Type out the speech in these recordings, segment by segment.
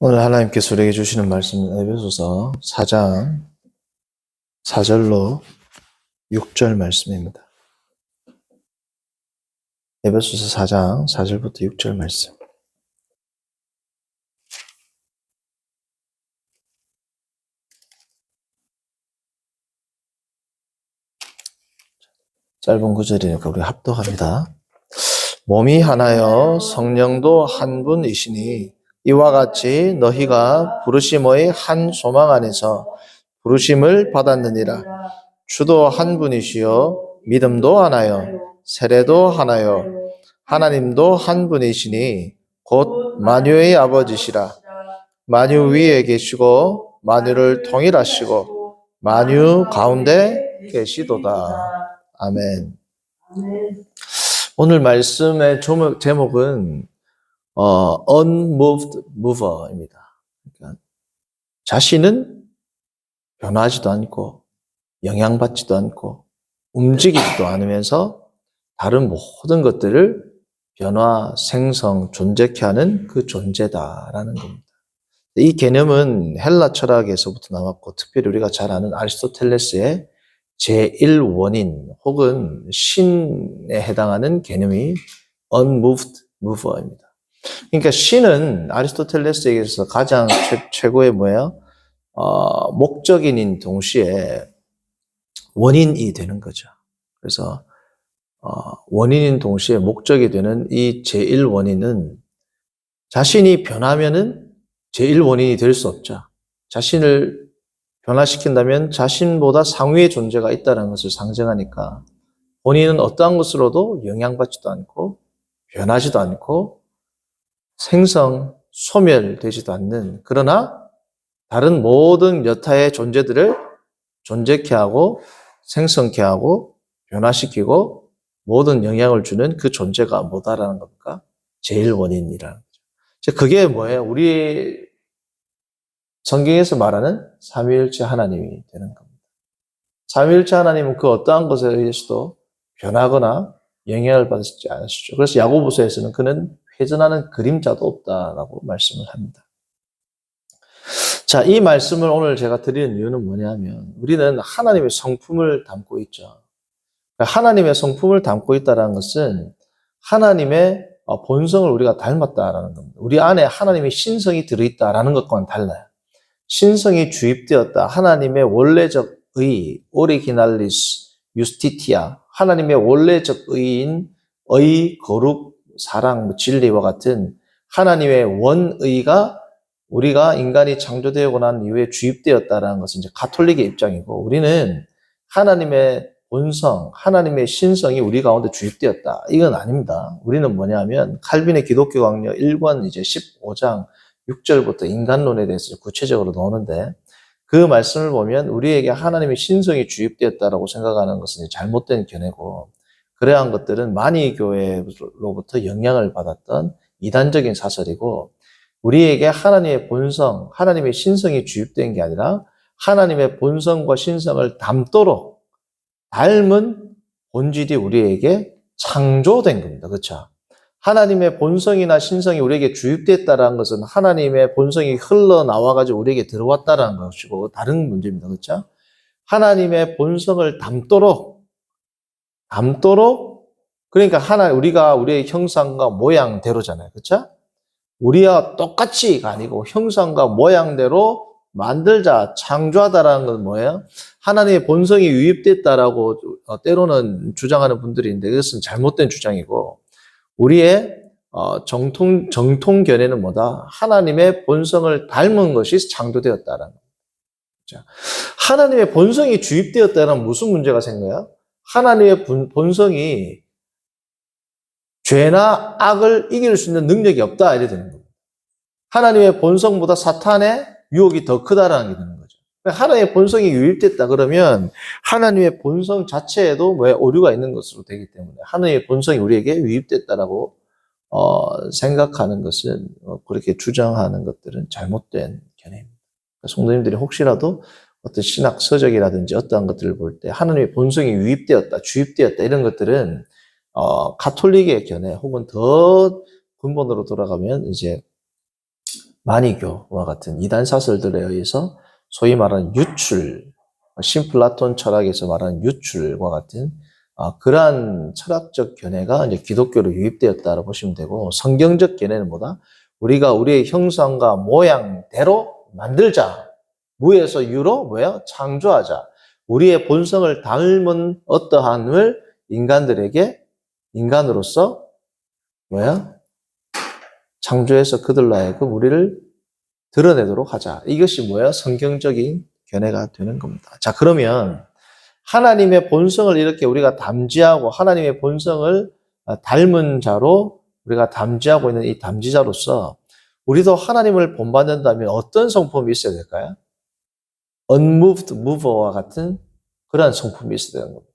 오늘 하나님께서 우리에게 주시는 말씀은 에베소서 4장 4절로 6절 말씀입니다. 에베소서 4장 4절부터 6절 말씀. 짧은 구절이니까 우리 합독합니다. 몸이 하나여 성령도 한 분이시니 이와 같이 너희가 부르심의 한 소망 안에서 부르심을 받았느니라. 주도 한 분이시요 믿음도 하나요 세례도 하나요 하나님도 한 분이시니 곧 만유의 아버지시라. 만유 위에 계시고 만유를 통일하시고 만유 가운데 계시도다. 아멘. 오늘 말씀의 제목은 unmoved mover입니다. 그러니까 자신은 변하지도 않고 영향받지도 않고 움직이지도 않으면서 다른 모든 것들을 변화, 생성, 존재케 하는 그 존재다라는 겁니다. 이 개념은 헬라 철학에서부터 나왔고 특별히 우리가 잘 아는 아리스토텔레스의 제1원인 혹은 신에 해당하는 개념이 unmoved mover입니다. 그러니까 신은 아리스토텔레스에게서 가장 최고의 뭐예요? 목적인인 동시에 원인이 되는 거죠. 그래서 원인인 동시에 목적이 되는 이 제1원인은 자신이 변하면은 제1원인이 될 수 없죠. 자신을 변화시킨다면 자신보다 상위의 존재가 있다는 것을 상징하니까 본인은 어떠한 것으로도 영향받지도 않고 변하지도 않고 생성, 소멸되지도 않는, 그러나 다른 모든 여타의 존재들을 존재케 하고 생성케 하고 변화시키고 모든 영향을 주는 그 존재가 뭐다라는 겁니까? 제1원인이라는 거죠. 그게 뭐예요? 우리 성경에서 말하는 삼위일체 하나님이 되는 겁니다. 삼위일체 하나님은 그 어떠한 것에 의해서도 변하거나 영향을 받지 않으시죠. 그래서 야고보서에서는 그는 회전하는 그림자도 없다라고 말씀을 합니다. 자, 이 말씀을 오늘 제가 드리는 이유는 뭐냐면 우리는 하나님의 성품을 담고 있죠. 하나님의 성품을 담고 있다는 것은 하나님의 본성을 우리가 닮았다라는 겁니다. 우리 안에 하나님의 신성이 들어있다라는 것과는 달라요. 신성이 주입되었다. 하나님의 원래적 의, 오리기날리스, 유스티티아, 하나님의 원래적 의인, 의, 거룩, 사랑, 진리와 같은 하나님의 원의가 우리가 인간이 창조되고 난 이후에 주입되었다는 것은 이제 가톨릭의 입장이고, 우리는 하나님의 본성, 하나님의 신성이 우리 가운데 주입되었다. 이건 아닙니다. 우리는 뭐냐면 칼빈의 기독교 강요 1권 이제 15장 6절부터 인간론에 대해서 구체적으로 나오는데, 그 말씀을 보면 우리에게 하나님의 신성이 주입되었다라고 생각하는 것은 잘못된 견해고, 그러한 것들은 만이교회로부터 영향을 받았던 이단적인 사설이고, 우리에게 하나님의 본성, 하나님의 신성이 주입된 게 아니라 하나님의 본성과 신성을 닮도록 닮은 본질이 우리에게 창조된 겁니다. 그렇죠? 하나님의 본성이나 신성이 우리에게 주입됐다는 것은 하나님의 본성이 흘러나와가지고 우리에게 들어왔다는 것이고 다른 문제입니다. 그렇죠? 하나님의 본성을 닮도록 그러니까 우리가 우리의 형상과 모양대로잖아요. 그렇죠? 우리와 똑같이가 아니고 형상과 모양대로 만들자, 창조하다라는 건 뭐예요? 하나님의 본성이 유입됐다라고 때로는 주장하는 분들이 있는데 그것은 잘못된 주장이고, 우리의 정통 견해는 뭐다? 하나님의 본성을 닮은 것이 창조되었다라는 거죠. 하나님의 본성이 주입되었다는 무슨 문제가 생겨요? 하나님의 본성이 죄나 악을 이길 수 있는 능력이 없다 이래 되는 겁니다. 하나님의 본성보다 사탄의 유혹이 더 크다라는 게 되는 거죠. 하나님의 본성이 유입됐다 그러면 하나님의 본성 자체에도 오류가 있는 것으로 되기 때문에 하나님의 본성이 우리에게 유입됐다라고 생각하는 것은 그렇게 주장하는 것들은 잘못된 견해입니다. 성도님들이 혹시라도 어떤 신학 서적이라든지 어떠한 것들을 볼 때 하나님의 본성이 유입되었다, 주입되었다 이런 것들은 가톨릭의 견해 혹은 더 근본으로 돌아가면 이제 마니교와 같은 이단 사설들에 의해서 소위 말하는 유출, 신플라톤 철학에서 말하는 유출과 같은 그러한 철학적 견해가 이제 기독교로 유입되었다고 보시면 되고, 성경적 견해는 뭐다? 우리가 우리의 형상과 모양대로 만들자. 무에서 유로 뭐야? 창조하자. 우리의 본성을 닮은 어떠함을 인간들에게 인간으로서 뭐야? 창조해서 그들로 하여금 우리를 드러내도록 하자. 이것이 뭐야? 성경적인 견해가 되는 겁니다. 자, 그러면 하나님의 본성을 이렇게 우리가 담지하고 하나님의 본성을 닮은 자로 우리가 담지하고 있는 이 담지자로서 우리도 하나님을 본받는다면 어떤 성품이 있어야 될까요? unmoved mover와 같은 그러한 성품이 있어야 되는 겁니다.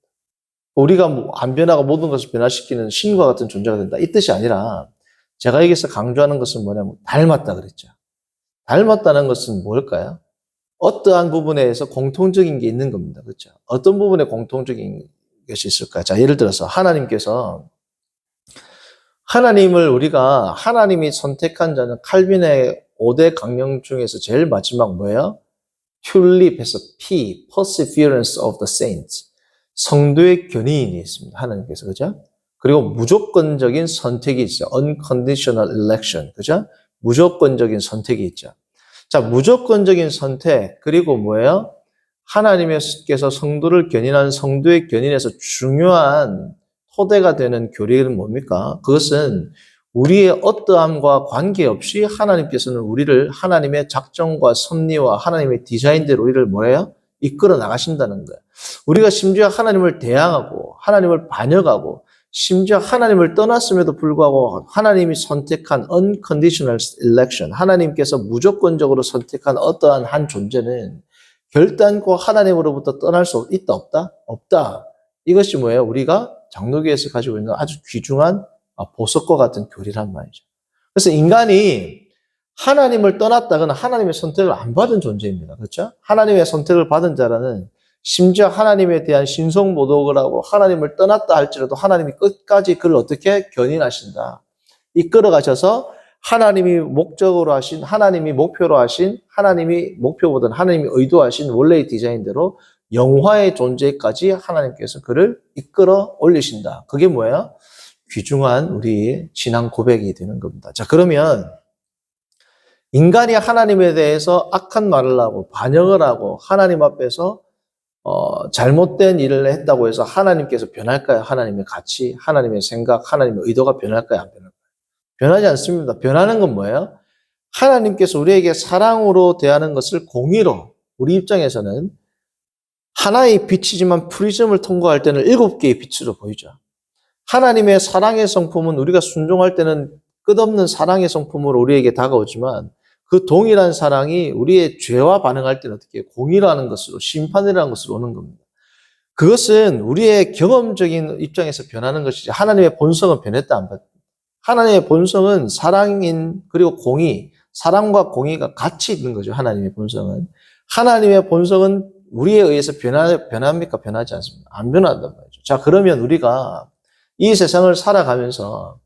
우리가 안 변하고 모든 것을 변화시키는 신과 같은 존재가 된다. 이 뜻이 아니라 제가 여기서 강조하는 것은 뭐냐면 닮았다 그랬죠. 닮았다는 것은 뭘까요? 어떠한 부분에서 공통적인 게 있는 겁니다. 그렇죠? 어떤 부분에 공통적인 것이 있을까요? 자, 예를 들어서 하나님께서 우리가 하나님이 선택한 자는 칼빈의 5대 강령 중에서 제일 마지막 뭐예요? 튤립에서 P, perseverance of the saints. 성도의 견인이 있습니다. 하나님께서, 그죠? 그리고 무조건적인 선택이 있죠. unconditional election, 그죠? 무조건적인 선택이 있죠. 자, 무조건적인 선택, 그리고 뭐예요? 하나님께서 성도를 견인하는 성도의 견인에서 중요한 토대가 되는 교리는 뭡니까? 그것은 우리의 어떠함과 관계없이 하나님께서는 우리를 하나님의 작정과 섭리와 하나님의 디자인대로 우리를 뭐예요? 이끌어 나가신다는 거예요. 우리가 심지어 하나님을 대항하고 하나님을 반역하고 심지어 하나님을 떠났음에도 불구하고 하나님이 선택한 unconditional election, 하나님께서 무조건적으로 선택한 어떠한 한 존재는 결단코 하나님으로부터 떠날 수 있다 없다? 없다. 이것이 뭐예요? 우리가 장로교에서 가지고 있는 아주 귀중한 보석과 같은 교리란 말이죠. 그래서 인간이 하나님을 떠났다거나 하나님의 선택을 안 받은 존재입니다. 그렇죠? 하나님의 선택을 받은 자라는 심지어 하나님에 대한 신성모독을 하고 하나님을 떠났다 할지라도 하나님이 끝까지 그를 어떻게 견인하신다. 이끌어 가셔서 하나님이 목적으로 하신, 하나님이 목표로 하신, 하나님이 목표보다는 하나님이 의도하신 원래의 디자인대로 영화의 존재까지 하나님께서 그를 이끌어 올리신다. 그게 뭐예요? 귀중한 우리의 신앙 고백이 되는 겁니다. 자, 그러면 인간이 하나님에 대해서 악한 말을 하고 반역을 하고 하나님 앞에서 잘못된 일을 했다고 해서 하나님께서 변할까요? 하나님의 가치, 하나님의 생각, 하나님의 의도가 변할까요? 안 변할까요? 변하지 않습니다. 변하는 건 뭐예요? 하나님께서 우리에게 사랑으로 대하는 것을 공의로, 우리 입장에서는 하나의 빛이지만 프리즘을 통과할 때는 7개의 빛으로 보이죠. 하나님의 사랑의 성품은 우리가 순종할 때는 끝없는 사랑의 성품으로 우리에게 다가오지만 그 동일한 사랑이 우리의 죄와 반응할 때는 어떻게 공의라는 것으로, 심판이라는 것으로 오는 겁니다. 그것은 우리의 경험적인 입장에서 변하는 것이지 하나님의 본성은 변했다 안 변했다. 하나님의 본성은 사랑인 그리고 공의, 사랑과 공의가 같이 있는 거죠. 하나님의 본성은. 하나님의 본성은 우리에 의해서 변합니까? 변하지 않습니다. 안 변한단 말이죠. 자, 그러면 우리가 이 세상을 살아가면서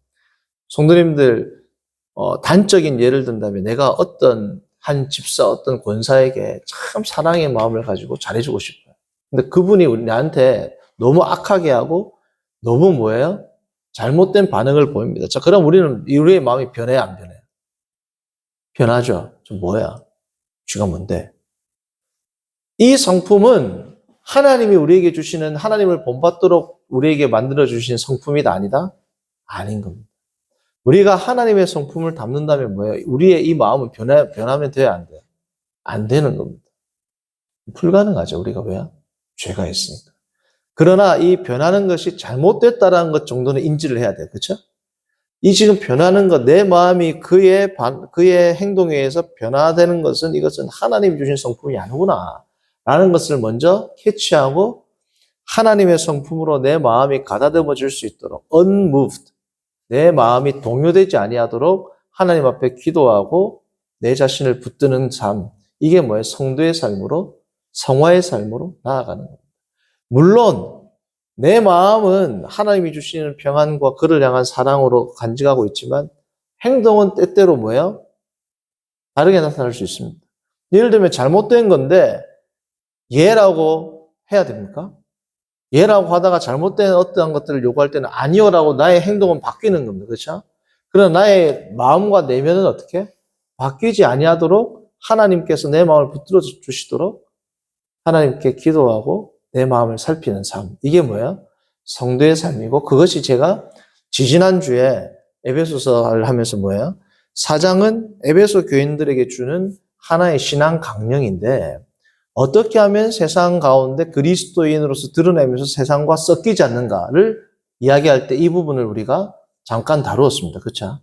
성도님들 단적인 예를 든다면 내가 어떤 한 집사, 어떤 권사에게 참 사랑의 마음을 가지고 잘해주고 싶어요. 근데 그분이 나한테 너무 악하게 하고 너무 뭐예요? 잘못된 반응을 보입니다. 자, 그럼 우리의 마음이 변해요, 안 변해요? 변하죠. 좀 뭐야? 쥐가 뭔데? 이 성품은 하나님이 우리에게 주시는 하나님을 본받도록 우리에게 만들어 주신 성품이다 아니다? 아닌 겁니다. 우리가 하나님의 성품을 담는다면 뭐예요? 우리의 이 마음은 변하면 돼야 안 돼요? 안 되는 겁니다. 불가능하죠. 우리가 왜요? 죄가 있으니까. 그러나 이 변하는 것이 잘못됐다라는 것 정도는 인지를 해야 돼요. 그렇죠? 이 지금 변하는 것, 내 마음이 그의 행동에 의해서 변화되는 것은 이것은 하나님이 주신 성품이 아니구나. 라는 것을 먼저 캐치하고 하나님의 성품으로 내 마음이 가다듬어질 수 있도록 unmoved, 내 마음이 동요되지 아니하도록 하나님 앞에 기도하고 내 자신을 붙드는 삶, 이게 뭐예요? 성도의 삶으로, 성화의 삶으로 나아가는 겁니다. 물론 내 마음은 하나님이 주시는 평안과 그를 향한 사랑으로 간직하고 있지만 행동은 때때로 뭐예요? 다르게 나타날 수 있습니다. 예를 들면 잘못된 건데 예라고 해야 됩니까? 예라고 하다가 잘못된 어떠한 것들을 요구할 때는 아니요라고 나의 행동은 바뀌는 겁니다. 그렇죠? 그러나 나의 마음과 내면은 어떻게? 바뀌지 아니하도록 하나님께서 내 마음을 붙들어 주시도록 하나님께 기도하고 내 마음을 살피는 삶. 이게 뭐야? 성도의 삶이고 그것이 제가 지지난주에 에베소서를 하면서 뭐예요? 4장은 에베소 교인들에게 주는 하나의 신앙 강령인데 어떻게 하면 세상 가운데 그리스도인으로서 드러내면서 세상과 섞이지 않는가를 이야기할 때 이 부분을 우리가 잠깐 다루었습니다. 그렇죠?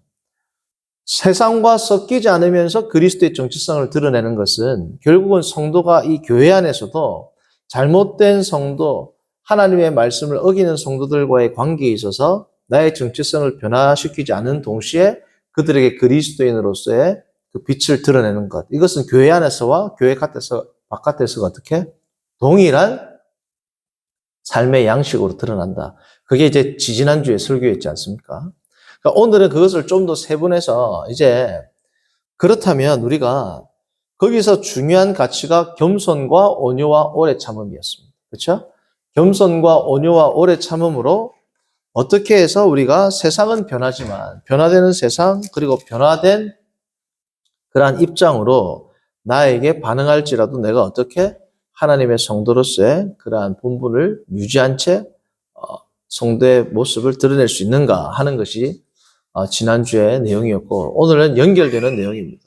세상과 섞이지 않으면서 그리스도의 정체성을 드러내는 것은 결국은 성도가 이 교회 안에서도 잘못된 성도, 하나님의 말씀을 어기는 성도들과의 관계에 있어서 나의 정체성을 변화시키지 않은 동시에 그들에게 그리스도인으로서의 그 빛을 드러내는 것. 이것은 교회 안에서와 교회 바깥에서가 어떻게? 동일한 삶의 양식으로 드러난다. 그게 이제 지지난주에 설교였지 않습니까? 그러니까 오늘은 그것을 좀 더 세분해서 이제 그렇다면 우리가 거기서 중요한 가치가 겸손과 온유와 오래 참음이었습니다. 그렇죠? 겸손과 온유와 오래 참음으로 어떻게 해서 우리가 세상은 변하지만 변화되는 세상 그리고 변화된 그러한 입장으로 나에게 반응할지라도 내가 어떻게 하나님의 성도로서의 그러한 본분을 유지한 채 성도의 모습을 드러낼 수 있는가 하는 것이 지난주의 내용이었고 오늘은 연결되는 내용입니다.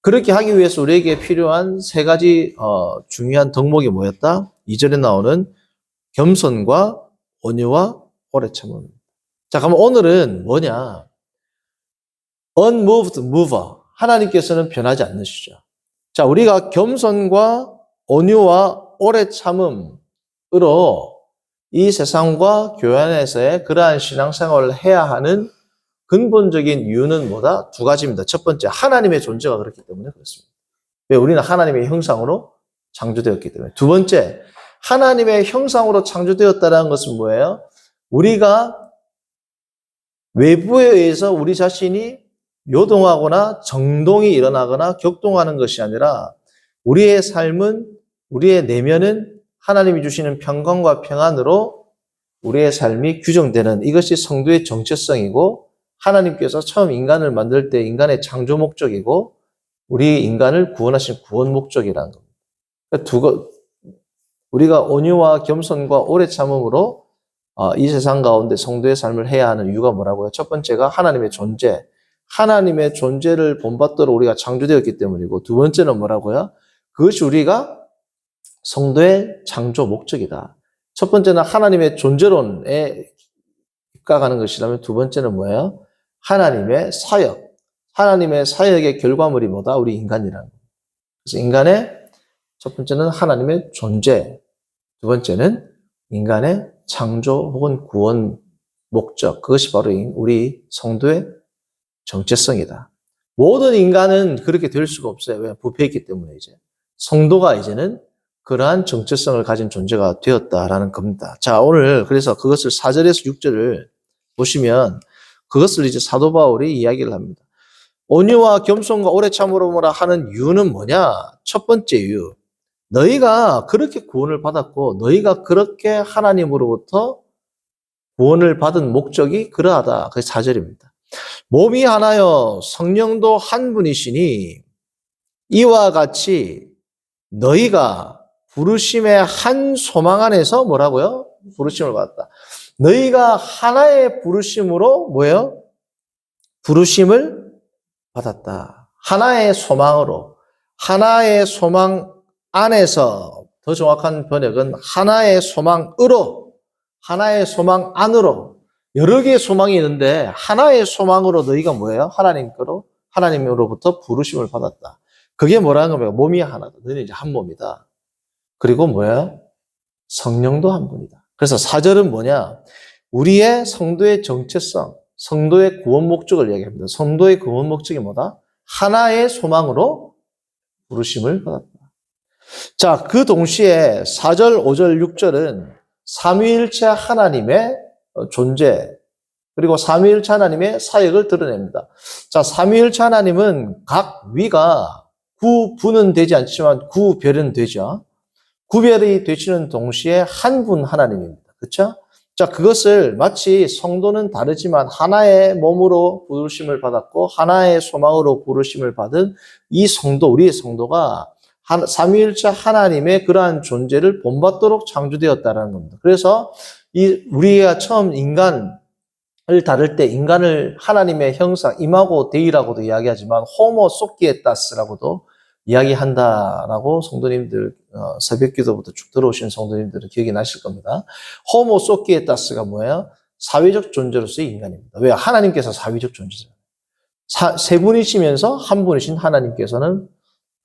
그렇게 하기 위해서 우리에게 필요한 세 가지 중요한 덕목이 뭐였다? 2절에 나오는 겸손과 온유와 오래 참음. 자, 그럼 오늘은 뭐냐? unmoved mover. 하나님께서는 변하지 않으시죠. 자, 우리가 겸손과 온유와 오래 참음으로 이 세상과 교회 안에서의 그러한 신앙생활을 해야 하는 근본적인 이유는 뭐다? 두 가지입니다. 첫 번째, 하나님의 존재가 그렇기 때문에 그렇습니다. 왜? 우리는 하나님의 형상으로 창조되었기 때문에. 두 번째, 하나님의 형상으로 창조되었다는 것은 뭐예요? 우리가 외부에 의해서 우리 자신이 요동하거나 정동이 일어나거나 격동하는 것이 아니라 우리의 삶은, 우리의 내면은 하나님이 주시는 평강과 평안으로 우리의 삶이 규정되는 이것이 성도의 정체성이고 하나님께서 처음 인간을 만들 때 인간의 창조 목적이고 우리 인간을 구원하신 구원 목적이라는 겁니다. 그러니까 우리가 온유와 겸손과 오래 참음으로 이 세상 가운데 성도의 삶을 해야 하는 이유가 뭐라고요? 첫 번째가 하나님의 존재. 하나님의 존재를 본받도록 우리가 창조되었기 때문이고 두 번째는 뭐라고요? 그것이 우리가 성도의 창조 목적이다. 첫 번째는 하나님의 존재론에 입각하는 것이라면 두 번째는 뭐예요? 하나님의 사역. 하나님의 사역의 결과물이 뭐다? 우리 인간이라는 거예요. 그래서 인간의 첫 번째는 하나님의 존재. 두 번째는 인간의 창조 혹은 구원 목적. 그것이 바로 우리 성도의 정체성이다. 모든 인간은 그렇게 될 수가 없어요. 왜? 부패했기 때문에 이제. 성도가 이제는 그러한 정체성을 가진 존재가 되었다라는 겁니다. 자, 오늘 그래서 그것을 4절에서 6절을 보시면 그것을 이제 사도 바울이 이야기를 합니다. 온유와 겸손과 오래 참으로라 하는 이유는 뭐냐? 첫 번째 이유. 너희가 그렇게 구원을 받았고 너희가 그렇게 하나님으로부터 구원을 받은 목적이 그러하다. 그게 4절입니다. 몸이 하나요 성령도 한 분이시니 이와 같이 너희가 부르심의 한 소망 안에서 뭐라고요? 부르심을 받았다. 너희가 하나의 부르심으로 뭐예요? 부르심을 받았다. 하나의 소망으로. 하나의 소망 안에서 더 정확한 번역은 하나의 소망으로 하나의 소망 안으로 여러 개의 소망이 있는데 하나의 소망으로 너희가 뭐예요? 하나님으로부터 부르심을 받았다. 그게 뭐라는 겁니까? 몸이 하나다. 너희는 이제 한 몸이다. 그리고 뭐예요? 성령도 한 분이다. 그래서 4절은 뭐냐? 우리의 성도의 정체성, 성도의 구원 목적을 이야기합니다. 성도의 구원 목적이 뭐다? 하나의 소망으로 부르심을 받았다. 자, 그 동시에 4절, 5절, 6절은 삼위일체 하나님의 존재, 그리고 삼위일체 하나님의 사역을 드러냅니다. 자, 삼위일체 하나님은 각 위가 구분은 되지 않지만 구별은 되죠. 구별이 되시는 동시에 한 분 하나님입니다. 그렇죠? 자, 그것을 마치 성도는 다르지만 하나의 몸으로 부르심을 받았고 하나의 소망으로 부르심을 받은 이 성도, 우리의 성도가 삼위일체 하나님의 그러한 존재를 본받도록 창조되었다는 겁니다. 그래서 우리가 처음 인간을 다룰 때 인간을 하나님의 형상, 이마고 데이라고도 이야기하지만 호모 소키에타스라고도 이야기한다라고 성도님들 새벽기도부터 쭉 들어오신 성도님들은 기억이 나실 겁니다. 호모 소키에타스가 뭐예요? 사회적 존재로서의 인간입니다. 왜? 하나님께서 사회적 존재잖아요. 세 분이시면서 한 분이신 하나님께서는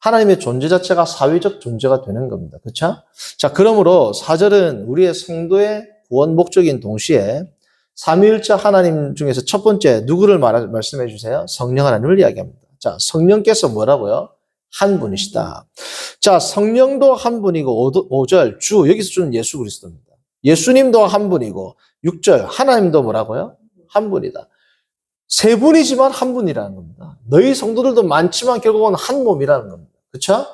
하나님의 존재 자체가 사회적 존재가 되는 겁니다. 그렇죠? 자, 그러므로 4절은 우리의 성도의 구원 목적인 동시에 삼위일체 하나님 중에서 첫 번째 누구를 말씀해 주세요? 성령 하나님을 이야기합니다. 자, 성령께서 뭐라고요? 한 분이시다. 자, 성령도 한 분이고 5절 주, 여기서 주는 예수 그리스도입니다. 예수님도 한 분이고 6절 하나님도 뭐라고요? 한 분이다. 세 분이지만 한 분이라는 겁니다. 너희 성도들도 많지만 결국은 한 몸이라는 겁니다. 그렇죠?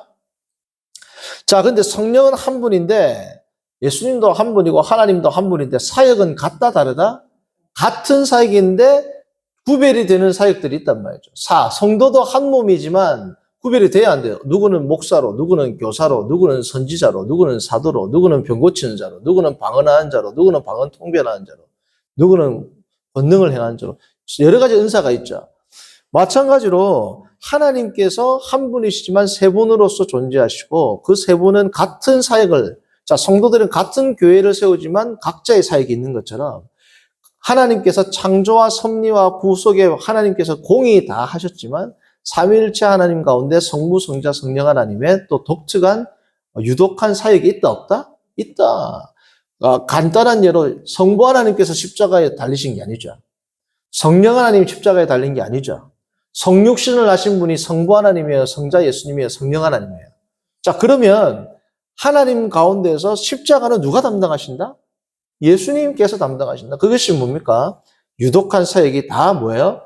자, 근데 성령은 한 분인데 예수님도 한 분이고 하나님도 한 분인데 사역은 같다 다르다? 같은 사역인데 구별이 되는 사역들이 있단 말이죠. 성도도 한 몸이지만 구별이 돼야 안 돼요. 누구는 목사로, 누구는 교사로, 누구는 선지자로, 누구는 사도로, 누구는 병 고치는 자로, 누구는 방언하는 자로, 누구는 방언 통변하는 자로, 누구는 권능을 행하는 자로 여러 가지 은사가 있죠. 마찬가지로 하나님께서 한 분이시지만 세 분으로서 존재하시고 그 세 분은 같은 사역을, 자, 성도들은 같은 교회를 세우지만 각자의 사역이 있는 것처럼 하나님께서 창조와 섭리와 구속에 하나님께서 공의 다 하셨지만 삼위일체 하나님 가운데 성부, 성자, 성령 하나님의 또 독특한 유독한 사역이 있다 없다? 있다. 간단한 예로 성부 하나님께서 십자가에 달리신 게 아니죠. 성령 하나님이 십자가에 달린 게 아니죠. 성육신을 하신 분이 성부 하나님이에요, 성자 예수님이에요, 성령 하나님이에요. 자, 그러면 하나님 가운데서 십자가는 누가 담당하신다? 예수님께서 담당하신다. 그것이 뭡니까? 유독한 사역이 다 뭐예요?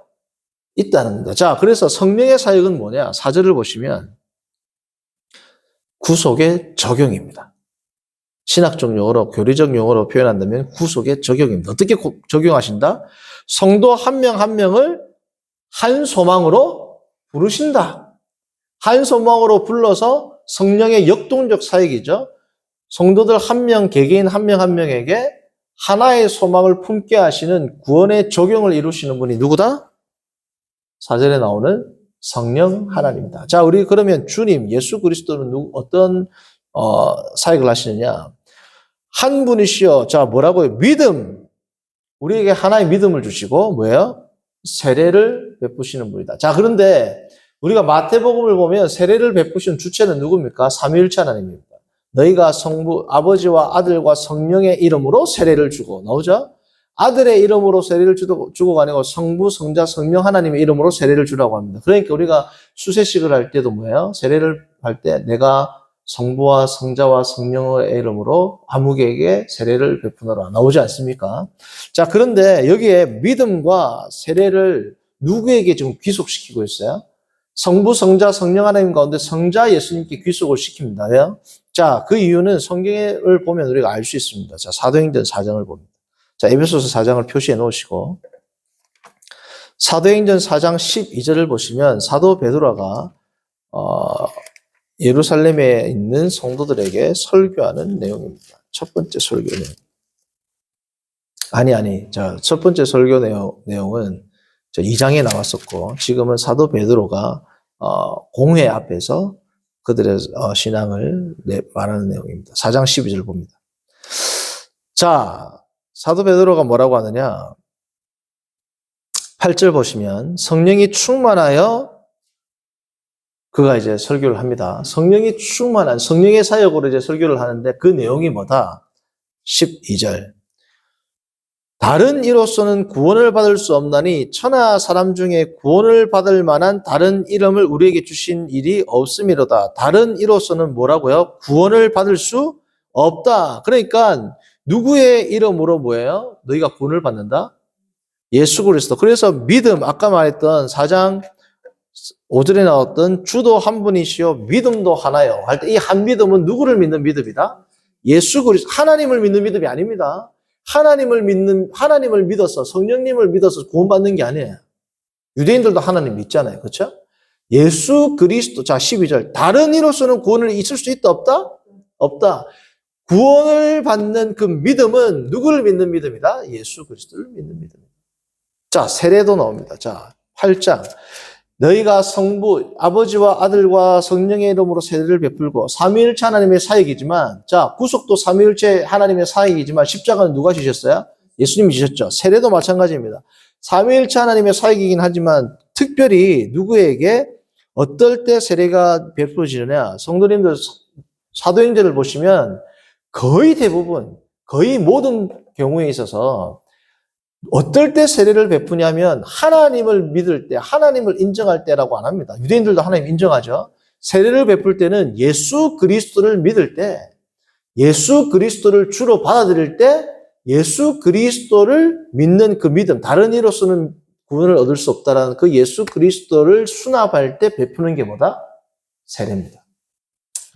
있다는 겁니다. 자, 그래서 성령의 사역은 뭐냐? 4절을 보시면 구속의 적용입니다. 신학적 용어로, 교리적 용어로 표현한다면 구속의 적용입니다. 어떻게 적용하신다? 성도 한 명 한 명을 한 소망으로 부르신다. 한 소망으로 불러서 성령의 역동적 사역이죠. 성도들 한 명, 개개인 한 명 한 명에게 하나의 소망을 품게 하시는 구원의 적용을 이루시는 분이 누구다? 4절에 나오는 성령 하나님이다. 자, 우리 그러면 주님, 예수 그리스도는 어떤 사역을 하시느냐? 한 분이시여, 자, 뭐라고요? 믿음. 우리에게 하나의 믿음을 주시고, 뭐예요? 세례를 베푸시는 분이다. 자, 그런데 우리가 마태복음을 보면 세례를 베푸시는 주체는 누굽니까? 삼위일체 하나님입니다. 너희가 성부, 아버지와 아들과 성령의 이름으로 세례를 주고, 나오죠? 아들의 이름으로 세례를 주고가 아니고 성부, 성자, 성령 하나님의 이름으로 세례를 주라고 합니다. 그러니까 우리가 수세식을 할 때도 뭐예요? 세례를 할 때 내가 성부와 성자와 성령의 이름으로 아무개에게 세례를 베푸노라 나오지 않습니까? 자, 그런데 여기에 믿음과 세례를 누구에게 지금 귀속시키고 있어요? 성부, 성자, 성령 하나님 가운데 성자 예수님께 귀속을 시킵니다. 왜요? 자, 그 이유는 성경을 보면 우리가 알 수 있습니다. 자, 사도행전 4장을 봅니다. 자, 에베소서 4장을 표시해 놓으시고 사도행전 4장 12절을 보시면 사도 베드로가 예루살렘에 있는 성도들에게 설교하는 내용입니다. 첫 번째 설교 내용. 자, 첫 번째 설교 내용은 2장에 나왔었고 지금은 사도 베드로가 공회 앞에서 그들의 신앙을 말하는 내용입니다. 4장 12절을 봅니다. 자, 사도 베드로가 뭐라고 하느냐? 8절 보시면 성령이 충만하여 그가 이제 설교를 합니다. 성령이 충만한 성령의 사역으로 이제 설교를 하는데 그 내용이 뭐다? 12절. 다른 이로서는 구원을 받을 수 없나니 천하 사람 중에 구원을 받을 만한 다른 이름을 우리에게 주신 일이 없음이로다. 다른 이로서는 뭐라고요? 구원을 받을 수 없다. 그러니까 누구의 이름으로 뭐예요? 너희가 구원을 받는다? 예수 그리스도. 그래서 믿음, 아까 말했던 4장 5절에 나왔던 주도 한 분이시요 믿음도 하나요. 할 때 이 한 믿음은 누구를 믿는 믿음이다? 예수 그리스도, 하나님을 믿는 믿음이 아닙니다. 하나님을 믿어서, 성령님을 믿어서 구원받는 게 아니에요. 유대인들도 하나님 믿잖아요. 그렇죠? 예수 그리스도. 자, 12절. 다른 이로서는 구원을 있을 수 있다, 없다? 없다. 구원을 받는 그 믿음은 누구를 믿는 믿음이다? 예수 그리스도를 믿는 믿음이다. 자, 세례도 나옵니다. 자, 8장. 너희가 성부, 아버지와 아들과 성령의 이름으로 세례를 베풀고, 삼위일체 하나님의 사역이지만, 자, 구속도 삼위일체 하나님의 사역이지만, 십자가는 누가 지셨어요? 예수님이 지셨죠. 세례도 마찬가지입니다. 삼위일체 하나님의 사역이긴 하지만, 특별히 누구에게 어떨 때 세례가 베풀어지느냐? 성도님들 사도행전을 보시면 거의 대부분, 거의 모든 경우에 있어서 어떨 때 세례를 베푸냐면 하나님을 믿을 때, 하나님을 인정할 때라고 안 합니다. 유대인들도 하나님 인정하죠. 세례를 베풀 때는 예수 그리스도를 믿을 때, 예수 그리스도를 주로 받아들일 때, 예수 그리스도를 믿는 그 믿음, 다른 이로서는 구원을 얻을 수 없다라는 그 예수 그리스도를 수납할 때 베푸는 게 뭐다? 세례입니다.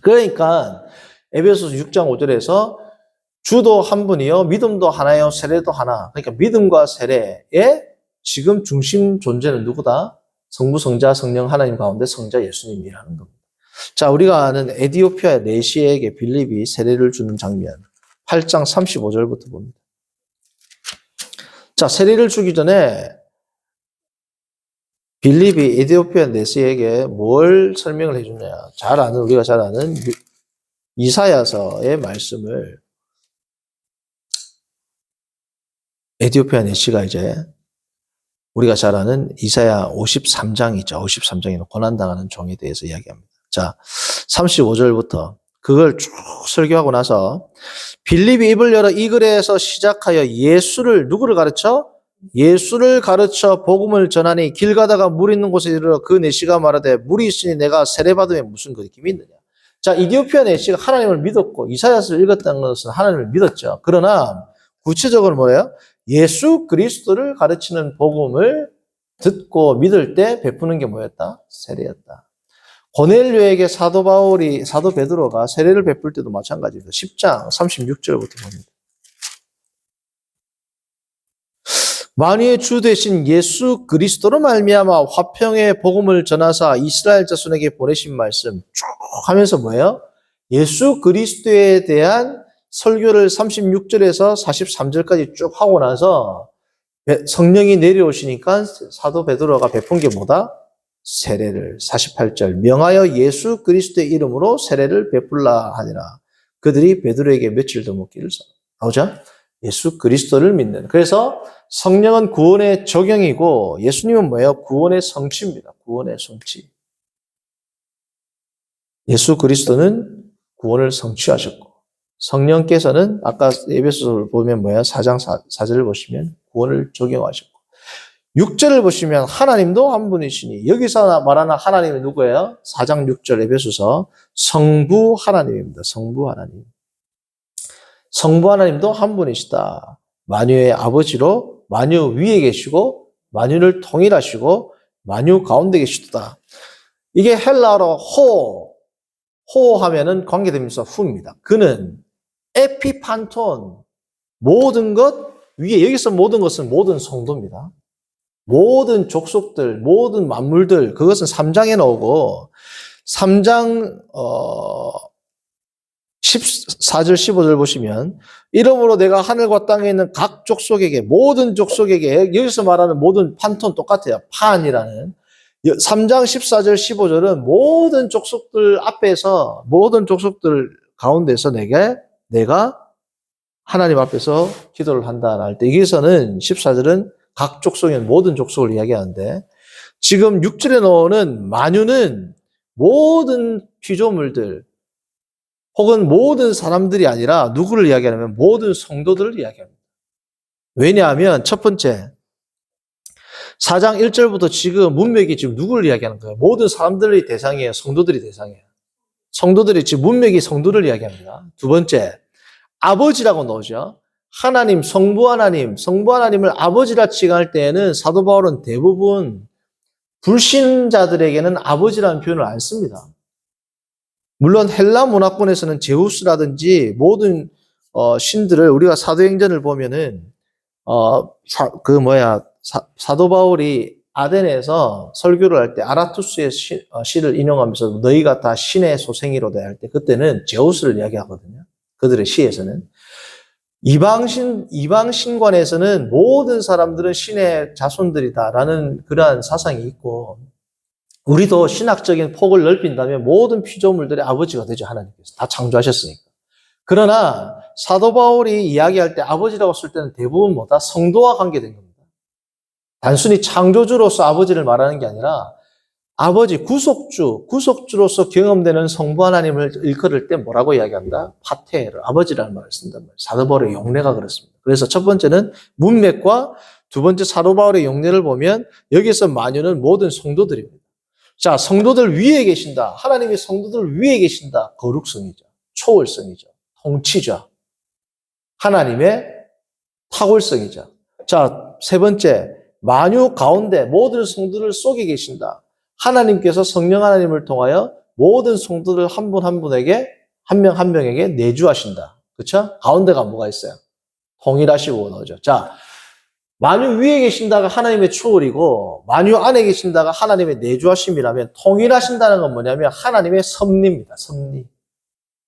그러니까 에베소서 6장 5절에서 주도 한 분이요, 믿음도 하나요, 세례도 하나. 그러니까 믿음과 세례의 지금 중심 존재는 누구다? 성부, 성자, 성령 하나님 가운데 성자 예수님이라는 겁니다. 자, 우리가 아는 에디오피아 내시에게 빌립이 세례를 주는 장면, 8장 35절부터 봅니다. 자, 세례를 주기 전에 빌립이 에디오피아 내시에게 뭘 설명을 해주냐? 우리가 잘 아는 이사야서의 말씀을 에디오피아 내시가 이제 우리가 잘 아는 이사야 53장 있죠. 53장에는 고난당하는 종에 대해서 이야기합니다. 자, 35절부터 그걸 쭉 설교하고 나서 빌립이 입을 열어 이 글에서 시작하여 누구를 가르쳐? 예수를 가르쳐 복음을 전하니 길 가다가 물 있는 곳에 이르러 그 내시가 말하되 물이 있으니 내가 세례받으면 무슨 거리낌이 있느냐. 자, 에디오피아 내시가 하나님을 믿었고 이사야서를 읽었다는 것은 하나님을 믿었죠. 그러나 구체적으로 뭐예요? 예수 그리스도를 가르치는 복음을 듣고 믿을 때 베푸는 게 뭐였다? 세례였다. 고넬료에게 사도 베드로가 세례를 베풀 때도 마찬가지입니다. 10장 36절부터 봅니다. 만유의 주 되신 예수 그리스도로 말미암아 화평의 복음을 전하사 이스라엘 자손에게 보내신 말씀 쭉 하면서 뭐예요? 예수 그리스도에 대한 설교를 36절에서 43절까지 쭉 하고 나서 성령이 내려오시니까 사도 베드로가 베푼 게 뭐다? 세례를. 48절 명하여 예수 그리스도의 이름으로 세례를 베풀라 하니라. 그들이 베드로에게 며칠도 묵기를 나오죠? 예수 그리스도를 믿는. 그래서 성령은 구원의 적용이고 예수님은 뭐예요? 구원의 성취입니다. 구원의 성취. 예수 그리스도는 구원을 성취하셨고 성령께서는 아까 에베소서를 보면 뭐야? 4장 4절을 보시면 구원을 적용하셨고 6절을 보시면 하나님도 한 분이시니 여기서 말하는 하나님은 누구예요? 4장 6절 에베소서 성부 하나님입니다. 성부 하나님. 성부 하나님도 한 분이시다. 만유의 아버지로 만유 위에 계시고 만유를 통일하시고 만유 가운데 계시다. 이게 헬라어로 호 하면은 관계대명사 후입니다. 그는 에피판톤 모든 것 위에 여기서 모든 것은 모든 성도입니다. 모든 족속들, 모든 만물들 그것은 3장에 나오고 3장 14절 15절 보시면 이러므로 내가 하늘과 땅에 있는 각 족속에게 모든 족속에게 여기서 말하는 모든 판톤 똑같아요. 판이라는 3장 14절 15절은 모든 족속들 앞에서 모든 족속들 가운데서 내가 하나님 앞에서 기도를 한다 할 때 여기서는 14절은 각 족속인 모든 족속을 이야기하는데 지금 6절에 나오는 만유는 모든 피조물들 혹은 모든 사람들이 아니라 누구를 이야기하냐면 모든 성도들을 이야기합니다. 왜냐하면 첫 번째 4장 1절부터 지금 문맥이 지금 누구를 이야기하는 거예요? 모든 사람들이 대상이에요. 성도들이 대상이에요. 성도들이 지금 문맥이 성도를 이야기합니다. 두 번째 아버지라고 나오죠. 하나님, 성부 하나님을 아버지라 칭할 때에는 사도 바울은 대부분 불신자들에게는 아버지라는 표현을 안 씁니다. 물론 헬라 문화권에서는 제우스라든지 모든 신들을 우리가 사도행전을 보면은 사도 바울이 아덴에서 설교를 할 때 아라투스의 시를 인용하면서 너희가 다 신의 소생이로다 할 때 그때는 제우스를 이야기하거든요. 그들의 시에서는. 이방 신관에서는 모든 사람들은 신의 자손들이다라는 그러한 사상이 있고 우리도 신학적인 폭을 넓힌다면 모든 피조물들의 아버지가 되죠. 하나님께서 다 창조하셨으니까. 그러나 사도 바울이 이야기할 때 아버지라고 쓸 때는 대부분 뭐다? 성도와 관계된 겁니다. 단순히 창조주로서 아버지를 말하는 게 아니라 아버지, 구속주로서 경험되는 성부 하나님을 일컬을 때 뭐라고 이야기한다? 파테를, 아버지라는 말을 쓴단 말이에요. 사도 바울의 용례가 그렇습니다. 그래서 첫 번째는 문맥과 두 번째 사도 바울의 용례를 보면 여기서 마녀는 모든 성도들입니다. 자, 성도들 위에 계신다. 하나님이 성도들 위에 계신다. 거룩성이죠. 초월성이죠. 통치죠. 하나님의 탁월성이죠. 자, 세 번째, 만유 가운데 모든 성도들 속에 계신다. 하나님께서 성령 하나님을 통하여 모든 성도들 한 분 한 분에게 한 명 한 명에게 내주하신다. 그렇죠? 가운데가 뭐가 있어요? 통일하시고 나오죠. 자, 만유 위에 계신다가 하나님의 초월이고 만유 안에 계신다가 하나님의 내주하심이라면 통일하신다는 건 뭐냐면 하나님의 섭리입니다. 섭리.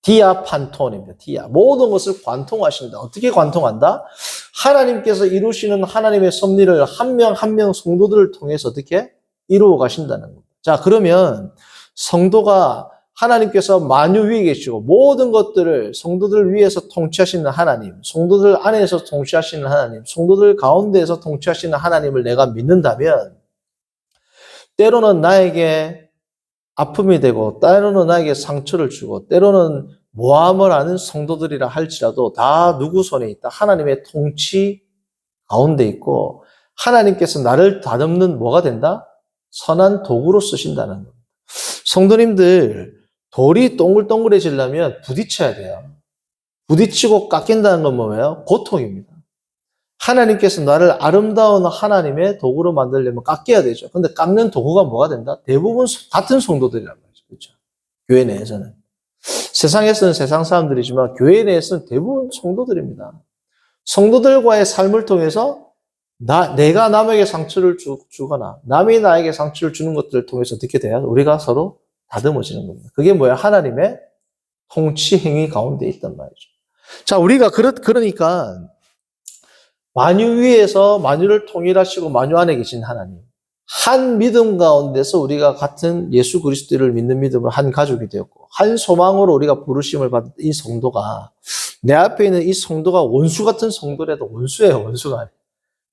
디아 판톤입니다. 디아. 모든 것을 관통하신다. 어떻게 관통한다? 하나님께서 이루시는 하나님의 섭리를 한 명 한 명 성도들을 통해서 어떻게 이루어 가신다는 겁니다. 자, 그러면 성도가 하나님께서 만유 위에 계시고 모든 것들을 성도들 위에서 통치하시는 하나님, 성도들 안에서 통치하시는 하나님, 성도들 가운데에서 통치하시는 하나님을 내가 믿는다면 때로는 나에게 아픔이 되고 때로는 나에게 상처를 주고 때로는 모함을 하는 성도들이라 할지라도 다 누구 손에 있다? 하나님의 통치 가운데 있고 하나님께서 나를 다듬는 뭐가 된다? 선한 도구로 쓰신다는 겁니다. 성도님들, 돌이 동글동글해지려면 부딪혀야 돼요. 부딪히고 깎인다는 건 뭐예요? 고통입니다. 하나님께서 나를 아름다운 하나님의 도구로 만들려면 깎여야 되죠. 근데 깎는 도구가 뭐가 된다? 대부분 같은 성도들이란 말이죠. 그렇죠? 교회 내에서는. 세상에서는 세상 사람들이지만 교회 내에서는 대부분 성도들입니다. 성도들과의 삶을 통해서 내가 남에게 상처를 주거나 남이 나에게 상처를 주는 것들을 통해서 어떻게 돼요? 우리가 서로 다듬어지는 겁니다. 그게 뭐야? 하나님의 통치 행위 가운데 있단 말이죠. 자, 우리가 그러니까 만유 위에서 만유를 통일하시고 만유 안에 계신 하나님, 한 믿음 가운데서 우리가 같은 예수 그리스도를 믿는 믿음으로 한 가족이 되었고 한 소망으로 우리가 부르심을 받은 이 성도가 내 앞에 있는 이 성도가 원수 같은 성도라도 원수예요. 원수가 아니에요.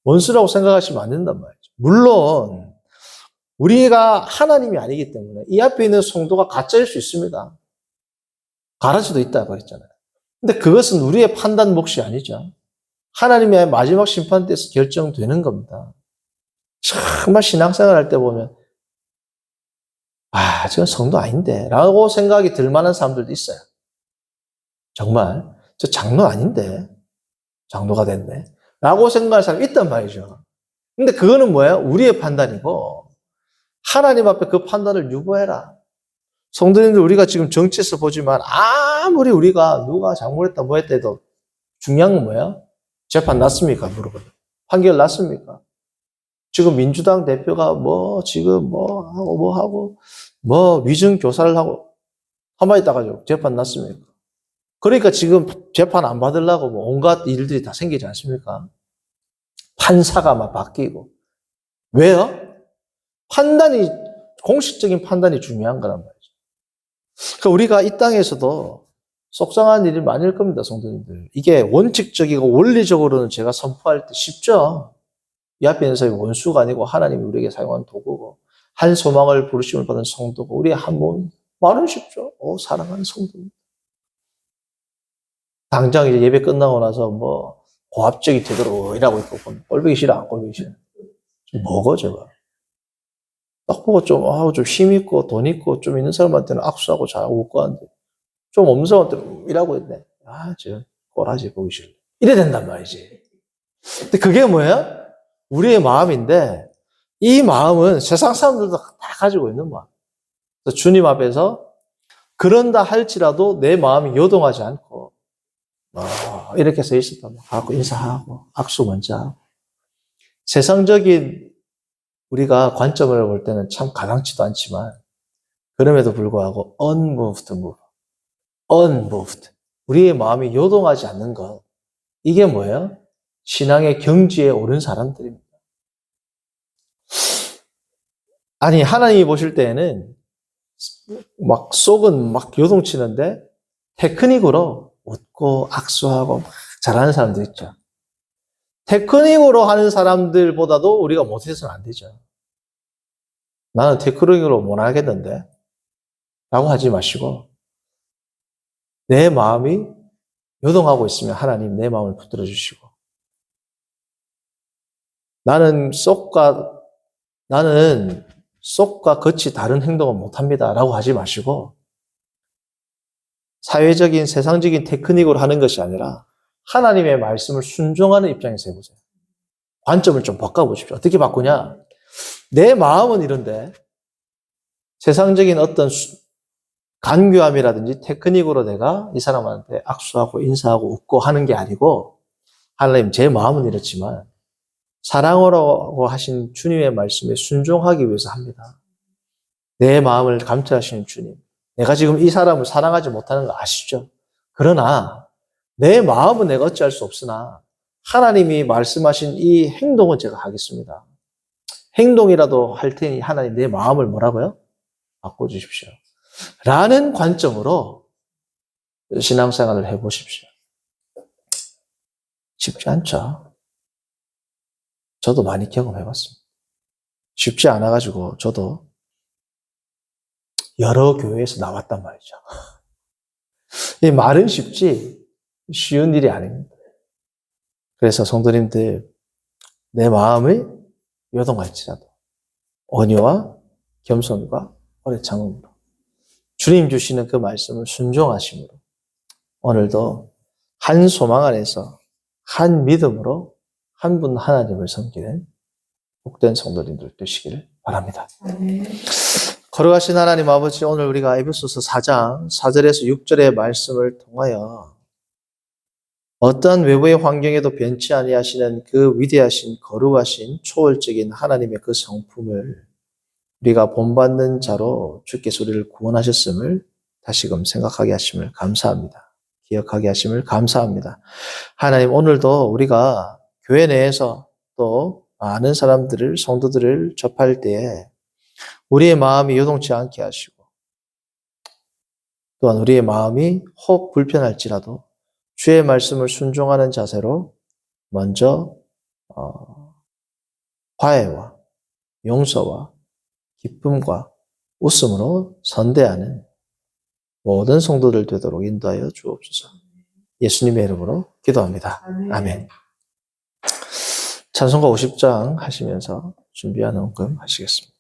원수라고 생각하시면 안 된단 말이죠. 물론 우리가 하나님이 아니기 때문에 이 앞에 있는 성도가 가짜일 수 있습니다. 가라지도 있다고 했잖아요. 근데 그것은 우리의 판단 몫이 아니죠. 하나님의 마지막 심판 때에서 결정되는 겁니다. 정말 신앙생활 할 때 보면 저건 성도 아닌데 라고 생각이 들 만한 사람들도 있어요. 정말 저 장로 아닌데 장로가 됐네 라고 생각하는 사람이 있단 말이죠. 근데 그거는 뭐예요? 우리의 판단이고 하나님 앞에 그 판단을 유보해라. 성도님들, 우리가 지금 정치에서 보지만 아무리 우리가 누가 잘못했다 뭐 했다 해도 중요한 건 뭐예요? 재판 났습니까? 물어봐요. 판결 났습니까? 지금 민주당 대표가 지금 하고 위증 교사를 하고 한마디 따가지고 재판 났습니까? 그러니까 지금 재판 안 받으려고 온갖 일들이 다 생기지 않습니까? 판사가 막 바뀌고. 왜요? 공식적인 판단이 중요한 거란 말이죠. 그러니까 우리가 이 땅에서도 속상한 일이 많을 겁니다, 성도님들. 이게 원칙적이고 원리적으로는 제가 선포할 때 쉽죠? 이 앞에 있는 사람이 원수가 아니고 하나님이 우리에게 사용한 도구고, 한 소망을 부르심을 받은 성도고, 우리의 한 몸, 말은 쉽죠? 사랑하는 성도입니다. 당장 이제 예배 끝나고 나서 고압적이 되도록 이라고 있고, 꼴보기 싫어, 안 꼴보기 싫어. 좀 먹어, 저거. 딱 보고 좀 힘있고, 돈 있고, 좀 있는 사람한테는 악수하고 잘 웃고 하는데, 좀 없는 사람한테는 이라고 했네. 저 꼬라지 보기 싫어. 이래 된단 말이지. 근데 그게 뭐야? 우리의 마음인데 이 마음은 세상 사람들도 다 가지고 있는 마음. 그래서 주님 앞에서 그런다 할지라도 내 마음이 요동하지 않고 이렇게 서 있었단 말이야. 가고 인사하고 악수 먼저 하고. 세상적인 우리가 관점을 볼 때는 참 가당치도 않지만 그럼에도 불구하고 unmoved. 우리의 마음이 요동하지 않는 것. 이게 뭐예요? 신앙의 경지에 오른 사람들입니다. 아니, 하나님이 보실 때에는 막 속은 막 요동치는데 테크닉으로 웃고 악수하고 막 잘하는 사람들 있죠. 테크닉으로 하는 사람들보다도 우리가 못해서는 안 되죠. 나는 테크닉으로 못 하겠는데 라고 하지 마시고 내 마음이 요동하고 있으면 하나님 내 마음을 붙들어 주시고 나는 속과 겉이 다른 행동은 못합니다 라고 하지 마시고 사회적인 세상적인 테크닉으로 하는 것이 아니라 하나님의 말씀을 순종하는 입장에서 해보세요. 관점을 좀 바꿔보십시오. 어떻게 바꾸냐? 내 마음은 이런데 세상적인 어떤 간교함이라든지 테크닉으로 내가 이 사람한테 악수하고 인사하고 웃고 하는 게 아니고 하나님 제 마음은 이렇지만 사랑으로 하신 주님의 말씀에 순종하기 위해서 합니다. 내 마음을 감찰하시는 주님. 내가 지금 이 사람을 사랑하지 못하는 거 아시죠? 그러나 내 마음은 내가 어찌할 수 없으나 하나님이 말씀하신 이 행동은 제가 하겠습니다. 행동이라도 할 테니 하나님 내 마음을 뭐라고요? 바꿔주십시오. 라는 관점으로 신앙생활을 해보십시오. 쉽지 않죠? 저도 많이 경험해봤습니다. 쉽지 않아가지고 저도 여러 교회에서 나왔단 말이죠. 이 말은 쉽지 쉬운 일이 아닙니다. 그래서 성도님들 내 마음이 요동할지라도 온유와 겸손과 오래 참음으로 주님 주시는 그 말씀을 순종하심으로 오늘도 한 소망 안에서 한 믿음으로 한 분 하나님을 섬기는 복된 성도님들 되시기를 바랍니다. 거룩하신 하나님 아버지, 오늘 우리가 에베소서 4장 4절에서 6절의 말씀을 통하여 어떠한 외부의 환경에도 변치 아니하시는 그 위대하신 거룩하신 초월적인 하나님의 그 성품을 우리가 본받는 자로 주께서 우리를 구원하셨음을 다시금 생각하게 하심을 감사합니다. 기억하게 하심을 감사합니다. 하나님, 오늘도 우리가 교회 내에서 또 많은 사람들을, 성도들을 접할 때에 우리의 마음이 요동치 않게 하시고 또한 우리의 마음이 혹 불편할지라도 주의 말씀을 순종하는 자세로 먼저 화해와 용서와 기쁨과 웃음으로 선대하는 모든 성도들 되도록 인도하여 주옵소서. 예수님의 이름으로 기도합니다. 아멘. 찬송가 50장 하시면서 준비한 헌금 하시겠습니다.